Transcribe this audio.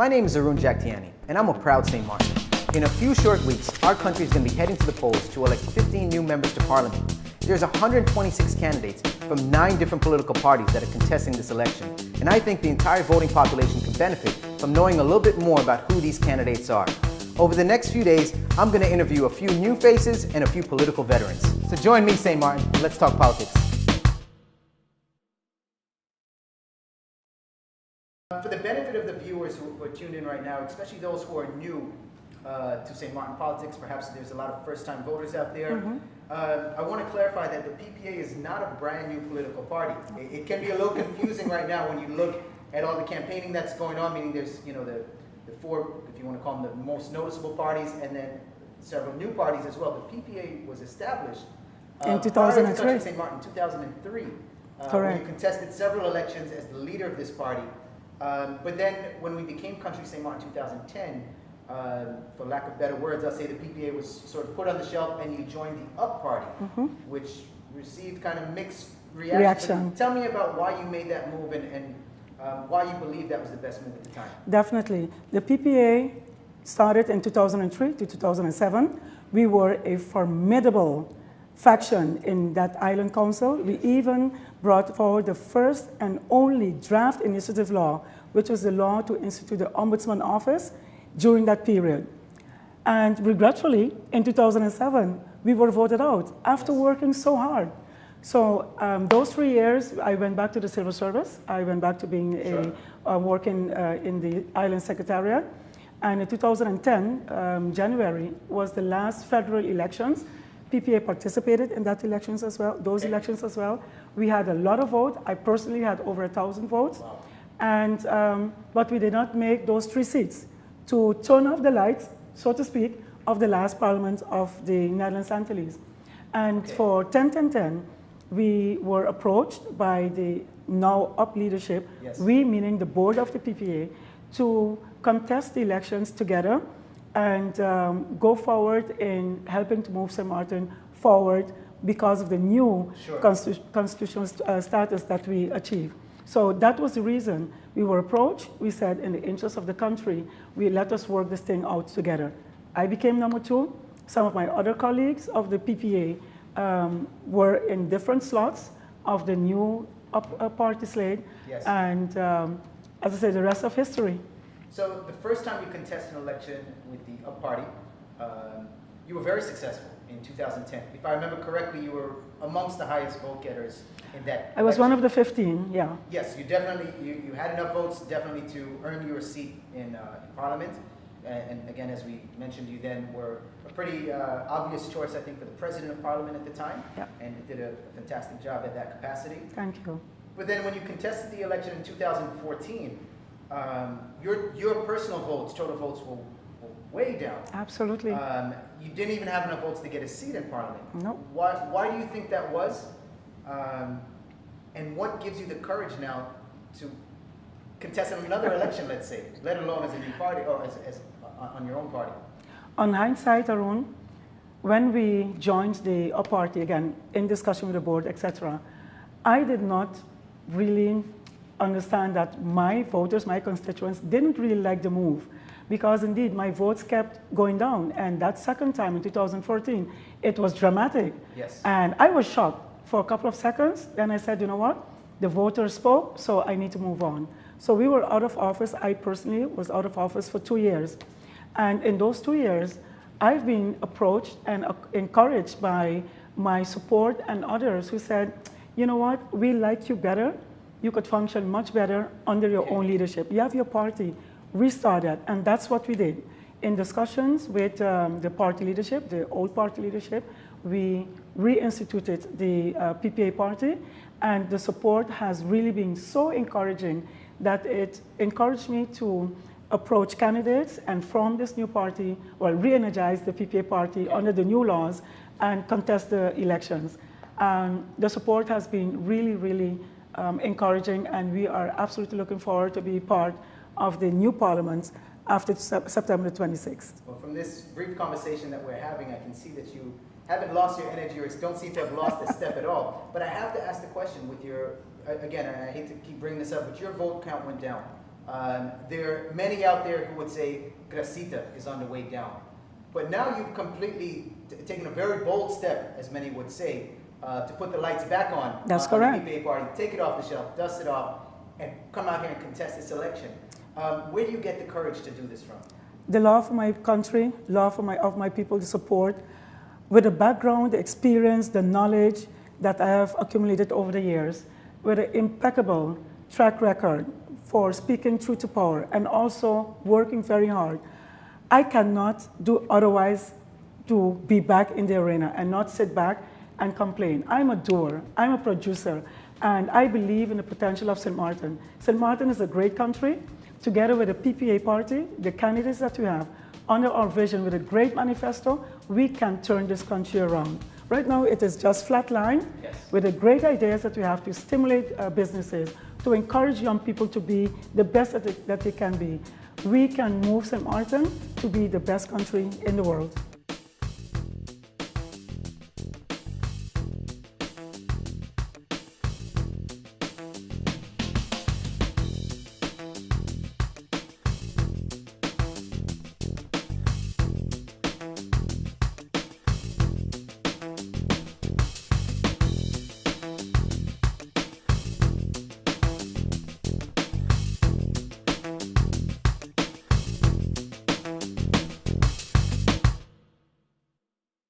My name is Arun Jagtiani, and I'm a proud St. Martin. In a few short weeks, our country is going to be heading to the polls to elect 15 new members to Parliament. There's 126 candidates from 9 different political parties that are contesting this election, and I think the entire voting population can benefit from knowing a little bit more about who these candidates are. Over the next few days, I'm going to interview a few new faces and a few political veterans. So join me, St. Martin, and let's talk politics. For the benefit of the viewers who are tuned in right now, especially those who are new to St. Martin politics, perhaps there's a lot of first-time voters out there. I want to clarify that the PPA is not a brand new political party. It can be a little confusing right now when you look at all the campaigning that's going on, meaning there's, you know, the 4, if you want to call them the most noticeable parties, and then several new parties as well. The PPA was established in 2003. St. Martin, 2003. Correct. You contested several elections as the leader of this party. But then when we became Country St. Martin in 2010, for lack of better words, I'll say the PPA was sort of put on the shelf and you joined the Up Party, which received kind of mixed reaction. Tell me about why you made that move and why you believe that was the best move at the time. Definitely. The PPA started in 2003 to 2007. We were a formidable faction in that island council. We even brought forward the first and only draft initiative law, which was the law to institute the Ombudsman office during that period. And regretfully, in 2007, we were voted out after working so hard. So those 3 years, I went back to the civil service. I went back to being working in the island secretariat. And in 2010, January, was the last federal elections. PPA participated in that elections as well, those elections as well. We had a lot of votes. I personally had over 1,000 votes. Wow. And, but we did not make those 3 seats to turn off the lights, so to speak, of the last parliament of the Netherlands Antilles. And for 10-10-10, we were approached by the now up leadership, we meaning the board of the PPA, to contest the elections together and go forward in helping to move St. Martin forward because of the new constitutional status that we achieved. So that was the reason we were approached. We said, in the interest of the country, let us work this thing out together. I became number 2. Some of my other colleagues of the PPA were in different slots of the new party slate. And as I said, the rest of history. So the first time you contested an election with the Up Party, you were very successful in 2010. If I remember correctly, you were amongst the highest vote getters in that I was one of the 15, yeah. Yes, you definitely, you had enough votes definitely to earn your seat in Parliament. And again, as we mentioned, you then were a pretty obvious choice, I think, for the President of Parliament at the time. And you did a fantastic job at that capacity. Thank you. But then when you contested the election in 2014, your personal votes, total votes, were way down. Absolutely. You didn't even have enough votes to get a seat in Parliament. No. Why do you think that was? And what gives you the courage now to contest in another election, let's say, let alone as a new party or as on your own party? On hindsight, Arun, when we joined the Up Party, again, in discussion with the board, etc., I did not really understand that my voters, my constituents, didn't really like the move, because indeed my votes kept going down. And that second time in 2014, it was dramatic. And I was shocked for a couple of seconds. Then I said, you know what? The voters spoke, so I need to move on. So we were out of office. I personally was out of office for 2 years. And in those 2 years, I've been approached and encouraged by my support and others who said, you know what? We like you better. You could function much better under your own leadership. You have your party, restart that, and that's what we did. In discussions with the party leadership, the old party leadership, we reinstituted the PPA party, and the support has really been so encouraging that it encouraged me to approach candidates and form this new party, well, re-energize the PPA party under the new laws and contest the elections. The support has been really, really encouraging, and we are absolutely looking forward to be part of the new parliament after September 26th. Well, from this brief conversation that we're having, I can see that you haven't lost your energy or don't seem to have lost a step at all. But I have to ask the question with your, again, I hate to keep bringing this up, but your vote count went down There are many out there who would say Gracita is on the way down. But now you've completely taken a very bold step, as many would say, to put the lights back on. That's on correct. the PPA party, take it off the shelf, dust it off, and come out here and contest this election. Where do you get the courage to do this from? The love for my country, love for of my people, the support, with the background, the experience, the knowledge that I have accumulated over the years, with an impeccable track record for speaking truth to power and also working very hard. I cannot do otherwise to be back in the arena and not sit back and complain. I'm a doer, I'm a producer, and I believe in the potential of St. Martin. St. Martin is a great country. Together with the PPA party, the candidates that we have, under our vision with a great manifesto, we can turn this country around. Right now, it is just flatline. Yes. With the great ideas that we have to stimulate businesses, to encourage young people to be the best that they can be. We can move St. Martin to be the best country in the world.